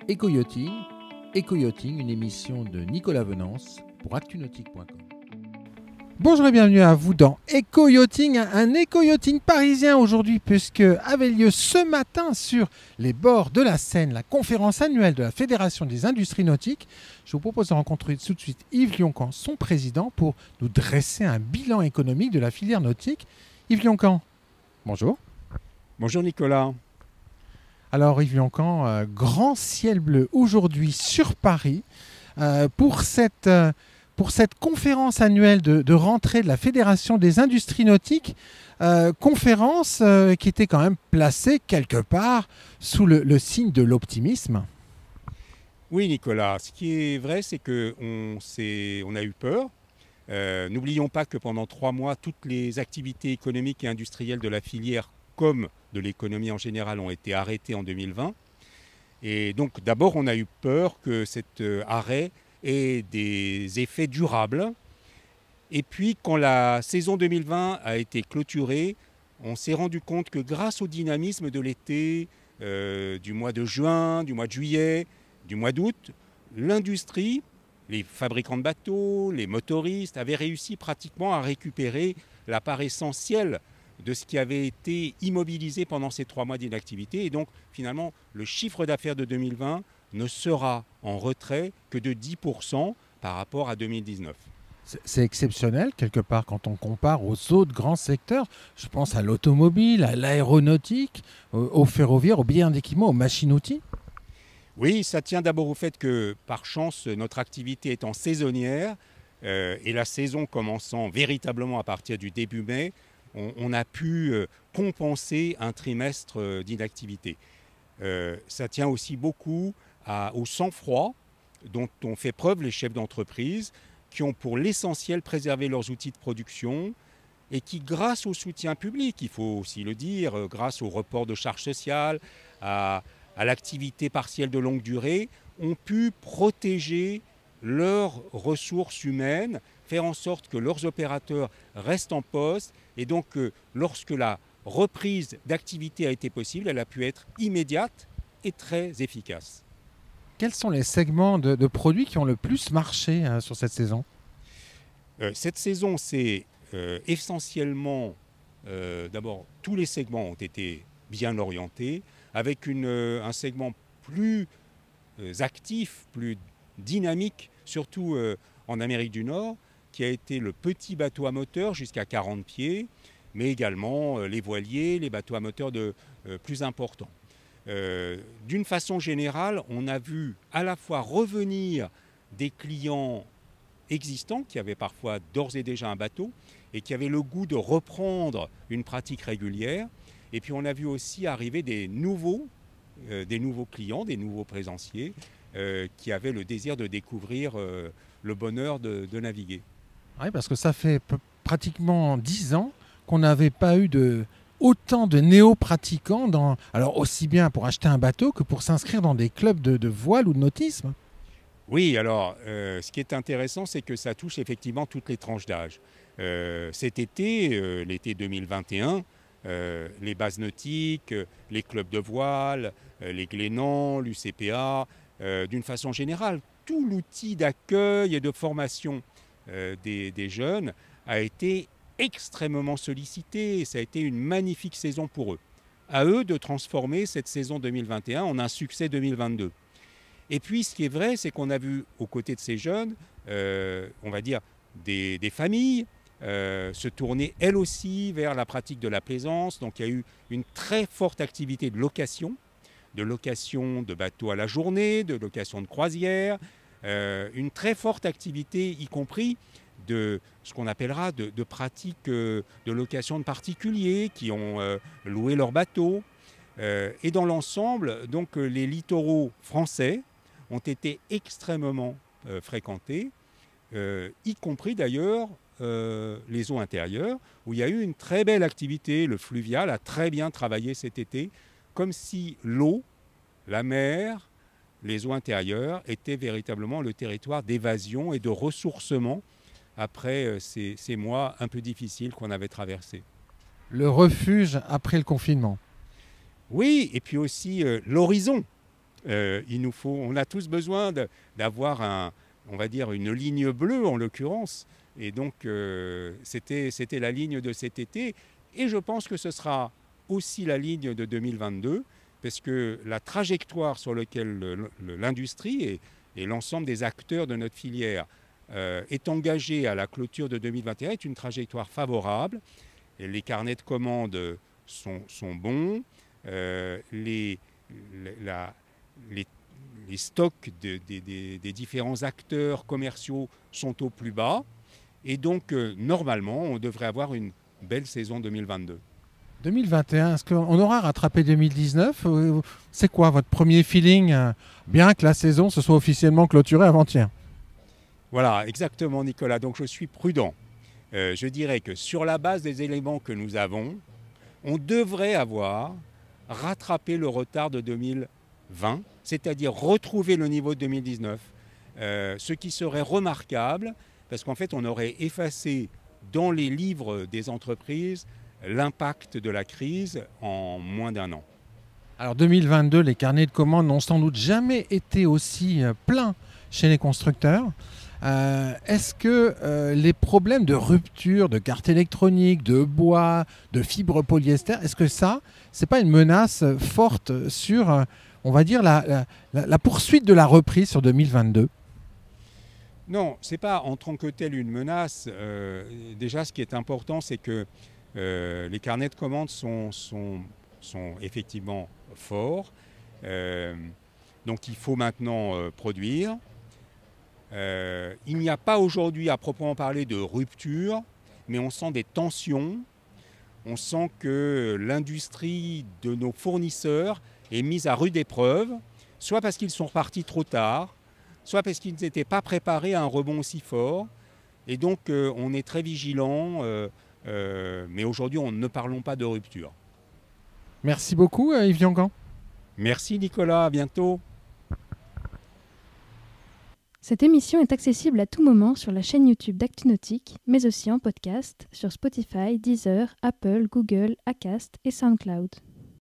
Éco-yachting, une émission de Nicolas Venance pour actunautique.com. Bonjour et bienvenue à vous dans Éco-yachting, un éco-yachting parisien aujourd'hui puisque avait lieu ce matin sur les bords de la Seine la conférence annuelle de la Fédération des industries nautiques. Je vous propose de rencontrer tout de suite Yves Lioncan, son président, pour nous dresser un bilan économique de la filière nautique. Yves Lioncan, bonjour. Bonjour Nicolas. Alors Yves Lioncan, grand ciel bleu aujourd'hui sur Paris pour cette conférence annuelle de rentrée de la Fédération des industries nautiques, conférence qui était quand même placée quelque part sous le signe de l'optimisme. Oui Nicolas, ce qui est vrai c'est qu'on a eu peur. N'oublions pas que pendant 3 mois, toutes les activités économiques et industrielles de la filière comme de l'économie en général ont été arrêtées en 2020. Et donc d'abord on a eu peur que cet arrêt ait des effets durables. Et puis quand la saison 2020 a été clôturée, on s'est rendu compte que grâce au dynamisme de l'été, du mois de juin, du mois de juillet, du mois d'août, l'industrie, les fabricants de bateaux, les motoristes avaient réussi pratiquement à récupérer la part essentielle de ce qui avait été immobilisé pendant ces 3 mois d'inactivité. Et donc, finalement, le chiffre d'affaires de 2020 ne sera en retrait que de 10% par rapport à 2019. C'est exceptionnel, quelque part, quand on compare aux autres grands secteurs. Je pense à l'automobile, à l'aéronautique, au ferroviaire, aux biens d'équipement, aux machines-outils. Oui, ça tient d'abord au fait que, par chance, notre activité étant saisonnière, et la saison commençant véritablement à partir du début mai, on a pu compenser un trimestre d'inactivité. Ça tient aussi beaucoup au sang-froid dont ont fait preuve les chefs d'entreprise qui ont pour l'essentiel préservé leurs outils de production et qui, grâce au soutien public, il faut aussi le dire, grâce au report de charges sociales, à l'activité partielle de longue durée, ont pu protéger leurs ressources humaines, faire en sorte que leurs opérateurs restent en poste. Et donc, lorsque la reprise d'activité a été possible, elle a pu être immédiate et très efficace. Quels sont les segments de produits qui ont le plus marché sur cette saison ? Cette saison, c'est essentiellement, d'abord, tous les segments ont été bien orientés, avec un segment plus actif, plus dynamique, surtout en Amérique du Nord, qui a été le petit bateau à moteur jusqu'à 40 pieds, mais également les voiliers, les bateaux à moteur plus importants. D'une façon générale, on a vu à la fois revenir des clients existants qui avaient parfois d'ores et déjà un bateau et qui avaient le goût de reprendre une pratique régulière. Et puis on a vu aussi arriver des nouveaux clients, des nouveaux plaisanciers qui avaient le désir de découvrir le bonheur de naviguer. Oui, parce que ça fait pratiquement 10 ans qu'on n'avait pas eu autant de néo-pratiquants, alors aussi bien pour acheter un bateau que pour s'inscrire dans des clubs de voile ou de nautisme. Oui, alors ce qui est intéressant, c'est que ça touche effectivement toutes les tranches d'âge. Cet été, l'été 2021, les bases nautiques, les clubs de voile, les Glénans, l'UCPA, d'une façon générale, tout l'outil d'accueil et de formation des jeunes a été extrêmement sollicité. Ça a été une magnifique saison pour eux. À eux de transformer cette saison 2021 en un succès 2022. Et puis ce qui est vrai, c'est qu'on a vu aux côtés de ces jeunes, on va dire des familles se tourner elles aussi vers la pratique de la plaisance. Donc il y a eu une très forte activité de location de bateaux à la journée, de location de croisière, une très forte activité, y compris de ce qu'on appellera de pratiques de location de particuliers qui ont loué leur bateau. Et dans l'ensemble, donc, les littoraux français ont été extrêmement fréquentés, y compris d'ailleurs les eaux intérieures, où il y a eu une très belle activité. Le fluvial a très bien travaillé cet été, comme si l'eau, la mer, les eaux intérieures étaient véritablement le territoire d'évasion et de ressourcement après ces mois un peu difficiles qu'on avait traversés. Le refuge après le confinement. Oui, et puis aussi l'horizon. On a tous besoin d'avoir on va dire une ligne bleue en l'occurrence. Et donc c'était la ligne de cet été. Et je pense que ce sera aussi la ligne de 2022, parce que la trajectoire sur laquelle l'industrie et l'ensemble des acteurs de notre filière est engagée à la clôture de 2021 est une trajectoire favorable. Et les carnets de commandes sont bons. Les stocks des différents acteurs commerciaux sont au plus bas. Et donc, normalement, on devrait avoir une belle saison 2022. 2021, est-ce qu'on aura rattrapé 2019 ? C'est quoi votre premier feeling, bien que la saison se soit officiellement clôturée avant-hier ? Voilà, exactement, Nicolas. Donc, je suis prudent. Je dirais que sur la base des éléments que nous avons, on devrait avoir rattrapé le retard de 2020, c'est-à-dire retrouver le niveau de 2019. Ce qui serait remarquable, parce qu'en fait, on aurait effacé dans les livres des entreprises l'impact de la crise en moins d'un an. Alors 2022, les carnets de commandes n'ont sans doute jamais été aussi pleins chez les constructeurs. Est-ce que les problèmes de rupture de cartes électroniques, de bois, de fibres polyester, est-ce que ça, c'est pas une menace forte sur, on va dire, la poursuite de la reprise sur 2022 ? Non, ce n'est pas en tant que tel une menace. Déjà, ce qui est important, c'est que les carnets de commandes sont effectivement forts. Donc il faut maintenant produire. Il n'y a pas aujourd'hui à proprement parler de rupture, mais on sent des tensions. On sent que l'industrie de nos fournisseurs est mise à rude épreuve, soit parce qu'ils sont repartis trop tard, soit parce qu'ils n'étaient pas préparés à un rebond aussi fort. Et donc on est très vigilant, mais aujourd'hui ne parlons pas de rupture. Merci beaucoup Yves Diangan. Merci Nicolas, à bientôt. Cette émission est accessible à tout moment sur la chaîne YouTube d'ActuNautique, mais aussi en podcast sur Spotify, Deezer, Apple, Google, Acast et SoundCloud.